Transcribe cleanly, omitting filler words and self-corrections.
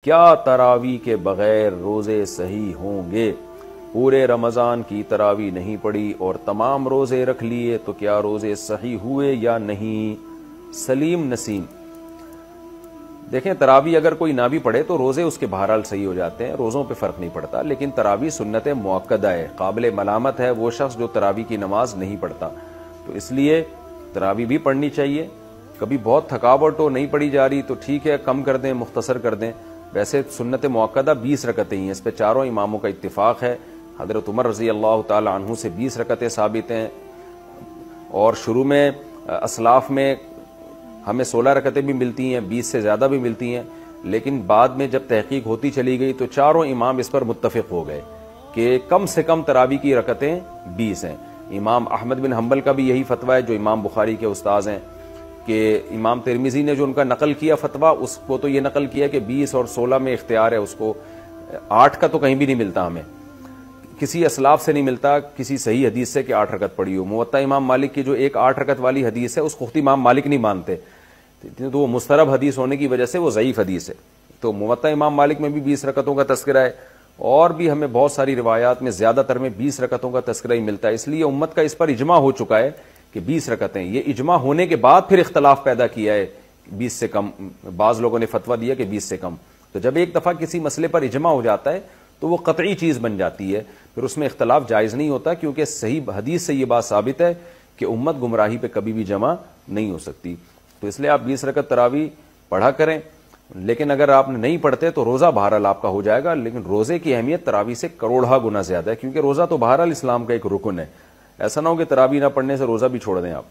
کیا تراوی کے بغیر روزے صحیح ہوں گے؟ پورے رمضان کی تراوی نہیں پڑی اور تمام روزے رکھ لیے تو کیا روزے صحیح ہوئے یا نہیں؟ سلیم نسیم، دیکھیں تراوی اگر کوئی نہ بھی پڑھے تو روزے اس کے بہرحال صحیح ہو جاتے ہیں، روزوں پہ فرق نہیں پڑتا، لیکن تراوی سنت مؤکدہ ہے، قابل ملامت ہے وہ شخص جو تراوی کی نماز نہیں پڑھتا، تو اس لیے تراوی بھی پڑھنی چاہیے۔ کبھی بہت تھکاوٹ ہو نہیں پڑھی جا رہی تو ٹھیک ہے، کم کر دیں، مختصر کر دیں۔ ویسے سنت مؤکدہ 20 رکعتیں ہیں، اس پہ چاروں اماموں کا اتفاق ہے۔ حضرت عمر رضی اللہ تعالی عنہ سے 20 رکعتیں ثابت ہیں، اور شروع میں اسلاف میں ہمیں 16 رکعتیں بھی ملتی ہیں، 20 سے زیادہ بھی ملتی ہیں، لیکن بعد میں جب تحقیق ہوتی چلی گئی تو چاروں امام اس پر متفق ہو گئے کہ کم سے کم تراوی کی رکعتیں 20 ہیں۔ امام احمد بن حنبل کا بھی یہی فتویٰ ہے جو امام بخاری کے استاذ ہیں، کہ امام ترمذی نے جو ان کا نقل کیا فتویٰ، اس کو تو یہ نقل کیا کہ 20 اور 16 میں اختیار ہے اس کو، 8 کا تو کہیں بھی نہیں ملتا، ہمیں کسی اسلاف سے نہیں ملتا کسی صحیح حدیث سے کہ 8 رکعت پڑھی ہو۔ موطا امام مالک کی جو ایک 8 رکعت والی حدیث ہے اس کو خود امام مالک نہیں مانتے، تو وہ مسترب حدیث ہونے کی وجہ سے وہ ضعیف حدیث ہے۔ تو موطا امام مالک میں بھی 20 رکعتوں کا تذکرہ ہے، اور بھی ہمیں بہت ساری روایات میں زیادہ تر میں 20 رکعتوں کا تذکرہ ہی ملتا ہے، اس لیے امت کا اس پر اجماع ہو چکا ہے کہ 20 رکعتیں۔ یہ اجماع ہونے کے بعد پھر اختلاف پیدا کیا ہے 20 سے کم، بعض لوگوں نے فتویٰ دیا کہ 20 سے کم۔ تو جب ایک دفعہ کسی مسئلے پر اجماع ہو جاتا ہے تو وہ قطعی چیز بن جاتی ہے، پھر اس میں اختلاف جائز نہیں ہوتا، کیونکہ صحیح حدیث سے یہ بات ثابت ہے کہ امت گمراہی پہ کبھی بھی جمع نہیں ہو سکتی۔ تو اس لیے آپ 20 رکعت تراوی پڑھا کریں، لیکن اگر آپ نہیں پڑھتے تو روزہ بہرحال آپ کا ہو جائے گا، لیکن روزے کی اہمیت تراوی سے کروڑہ گنا زیادہ ہے، کیونکہ روزہ تو بہرحال اسلام کا ایک رکن ہے۔ ایسا نہ ہو کہ تراوی نہ پڑھنے سے روزہ بھی چھوڑ دیں آپ۔